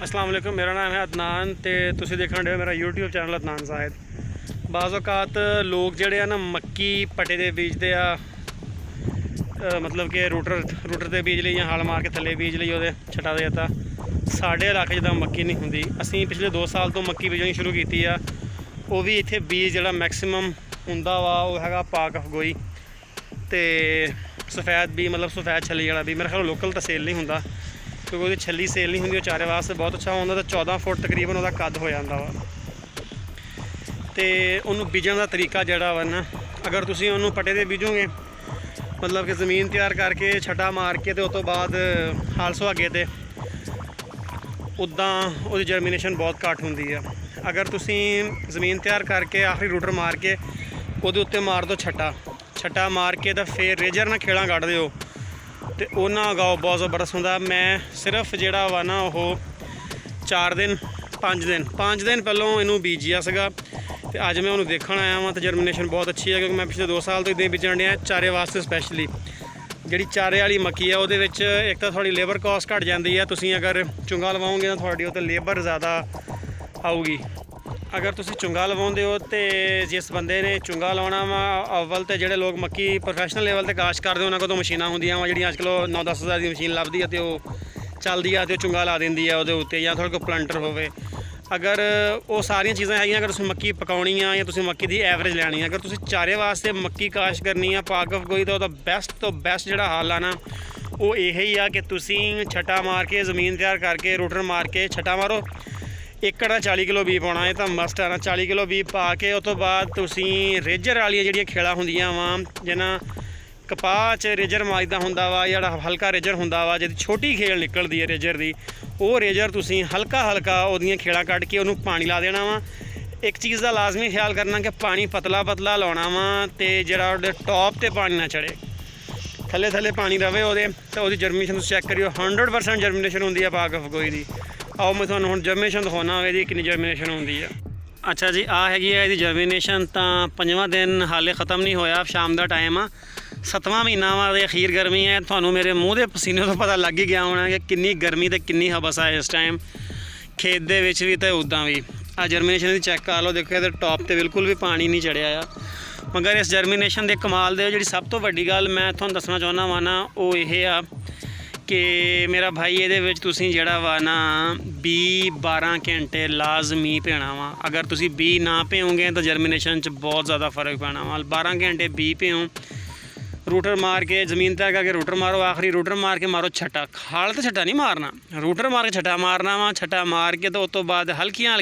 अस्सलाम वालेकुम, मेरा नाम है अदनान तो तुसीं देखण डे मेरा यूट्यूब चैनल अदनान साहिद। बाज़ औकात लोग जिहड़े आ ना मक्की पटे दे बीजदे आ, मतलब कि रूटर ते बीज लई या हल मार के थल्ले बीज लई ओहदे छटा दे ता साडे इलाके जिद्दां मक्की नहीं हुंदी। असीं पिछले 2 साल तो मक्की बीजनी शुरू कीती आ। वो भी इत्थे बीज जिहड़ा मैक्सिमम हुंदा वा वो हैगा पाक अफगोई ते सफैद भी, मतलब सफैद छली वाला भी। मेरे ख्याल लोकल तो सेल नहीं हुंदा क्योंकि वो छली सेल नहीं होंगी। चारे वास्ते बहुत अच्छा होंदा। तो 14 फुट तकरीबन वह कद हो जाता वा। तो उन्होंने बीजन का तरीका जड़ा वा ना, अगर तुसीं उन्होंने पटे दे बीजोगे, मतलब कि ज़मीन तैयार करके छटा मार के तो उस तो बाद हाल सुहागे तो उदां वो जर्मीनेशन बहुत घट होंदी है। अगर तुसीं ज़मीन तैयार करके आखिरी रूटर मार के वो उत्ते मार दो छटा मार के तो फिर रेजर ना खेड़ा कढ़ दो तो उन्ना उगाओ बहुत ज़बरदस्त होंदा। मैं सिर्फ जिहड़ा वा ना वो 4 दिन 5 दिन पहलों इनू बीजिया सीगा ते अज मैं उन्होंने देखण आया वहाँ। तो जर्मीनेशन बहुत अच्छी है क्योंकि मैं पिछले 2 साल तो इदां बीजण दिया चारे वास्ते। स्पैशली जिहड़ी चारे वाली मक्की है उहदे विच एक तो थोड़ी लेबर कॉस्ट घट जाती है। तुसीं अगर चुंगा लवाओगे तो थोड़ी उत्ते लेबर ज़्यादा आऊगी। अगर तुसीं चुंगा लवाउंदे हो तो जिस बंदे ने चुंगा लाउणा वा, अव्वल तो जिहड़े लोग मक्की प्रोफैशनल लेवल ते काश्त करदे उन्हां कोल मशीनां हुंदियां वा जिहड़ियां अजकल 9-10 हज़ार की मशीन लभदी है तो चलदी है तो चुंगा ला दिंदी है उहदे उत्ते, या थोड़े कोल प्लंटर होवे। अगर वो सारियां चीज़ां हैगियां, अगर तुसीं मक्की पकाउणी आ या तुसीं मक्की दी एवरेज लैनी है, अगर तुसीं चारे वास्ते मक्की काश्त करनी है पाक अफगोई तो बेस्ट जिहड़ा हल आ ना वो यही आ कि तुसीं छटा मार के ज़मीन तैयार करके रूटर मार के छटा मारो। एकड़ का 40 किलो बीज पाना है तो मस्ट है ना। 40 किलो बीज पा के उस तो बाद तुसीं रेजर वाली जिहड़ियां खेड़ा हुंदियां वा, जिन्ना कपाह च रेजर मारदा हुंदा वा, जिहड़ा हल्का रेजर हुंदा वा, जिहदी छोटी खेल निकलदी है रेजर दी, वो रेजर तुसीं हल्का उहदियां खेड़ा कढ़ के उहनूं पानी ला देना वा। एक चीज़ का लाजमी ख्याल करना कि पानी पतला लाउणा वा ते जिहड़ा उहदे टॉप ते पानी ना चढ़े, थल्ले पानी रवे उहदे। तो उहदी जर्मीनेशन तुसीं चैक करियो, 100% जर्मीनेशन हुंदी है पाक अफगोई दी। आओ मैं तुहानूं हुण जर्मीनेशन दिखाउणा इहदी कितनी जर्मीनेशन हुंदी है। अच्छा जी, आ हैगी है इहदी जर्मीनेशन। तो 5वां दिन हाले ख़त्म नहीं होया, शाम का टाइम आ, 7वां महीना वा ते अखीर गर्मी है। तुहानूं मेरे मूँह के पसीने तो पता लग ही गया होना कि कितनी गर्मी ते कितनी हबस है इस टाइम खेत दे विच भी ते उदां भी। आ जर्मीनेशन दी चैक कर लो, देखो इहदे टॉप ते बिल्कुल भी पानी नहीं चढ़िया आ। मगर इस जर्मीनेशन दे कमाल दे जिहड़ी सब तो वड्डी गल मैं तुहानूं दसना चाहुंदा वा ना वो ये आ कि मेरा भाई ये जिहड़ा वा ना 12 घंटे लाजमी भेना वा। अगर तुसी बी ना भेओगे तो जर्मीनेशन च बहुत ज़्यादा फर्क पैना वा। 12 घंटे बी भेओ, रूटर मार के ज़मीन तैयार करके रूटर मारो, आखिरी रूटर मार के मारो छटा। खाल तो छटा नहीं मारना, रूटर मार के छटा मारना वा। छटा मार के तो उस तो बाद हल्कियां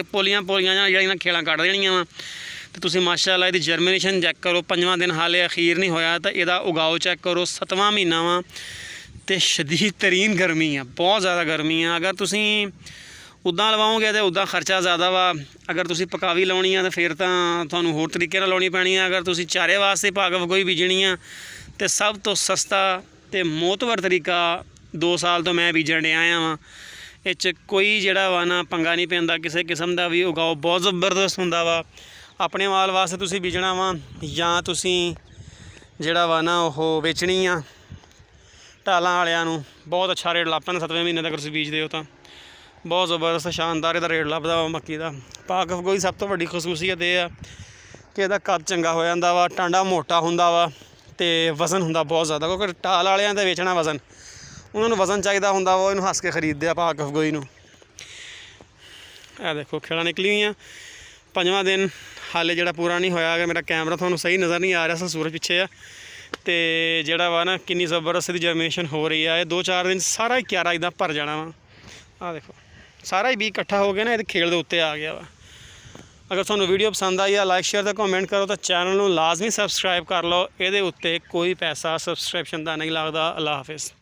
पोलियां जिहड़ियां खेड़ां कढ़ देनियां वा। तो तुसी माशाअल्लाह इहदी जर्मीनेशन चैक करो। 5वां दिन हाले अखीर नहीं होया तो इहदा उगाओ चैक करो। 7वां महीना वा तो शदीद तरीन गर्मी है, बहुत ज़्यादा गर्मी है। अगर तुसी उदां लवाओगे तो उदां खर्चा ज़्यादा वा, अगर तुसी पकावी लाउणी है तो फिर तो तुहानूं होर तरीके नाल लाउणी पैनी है। अगर तुसी चारे वास्ते पाक अफगोई बीजनी है तो सब तो सस्ता तो मोतबर तरीका 2 साल तो मैं बीजण डे आया वा। इस कोई जिहड़ा वा ना पंगा नहीं पैंदा किसी किस्म का भी। उगाओ बहुत ज़बरदस्त हुंदा वा। अपने माल वास्ते तुसी बीजना वा या तुसी जिहड़ा वा ना ओह बेचनी आ ढालां वालियां नूं बहुत अच्छा रेट लभ पैंदा। 7वें महीने तक तुसीं बीजदे हो तो बहुत ज़बरदस्त शानदार इहदा रेट लभदा वा मक्की दा। पाक अफगोई सब तो वड्डी खसूसियत यह है कि इहदा कद चंगा हो जांदा वा, टांडा मोटा हुंदा वा ते वज़न हुंदा बहुत ज़्यादा। क्योंकि ढाल वालियां दा वेचना वज़न, उन्होंने वज़न चाहिदा हुंदा वा, इहनूं हੱਸ के खरीददे आ पाक अफगोई नूं। देखो खेड़ा निकली हुई 5वां दिन हाले जिहड़ा पूरा नहीं होया। अगर मेरा कैमरा तुहानूं सही नज़र नहीं आ रहा, सूरज पिछे आ तो जिहड़ा वा ना कितनी ज़बरदस्त दी जर्मीनेशन हो रही है। 2-4 दिन सारा ही क्यारा इदां भर जाना वा। आ देखो सारा ही बीज इकट्ठा हो गया ना, ये खेल दे उत्ते आ गया वा। अगर तुहानूं वीडियो पसंद आई है लाइक शेयर ते कमेंट करो तो चैनल नूं लाजमी सबसक्राइब कर लो। इहदे उत्ते कोई पैसा सबसक्रिप्शन का नहीं लगता। अल्लाह हाफिज़।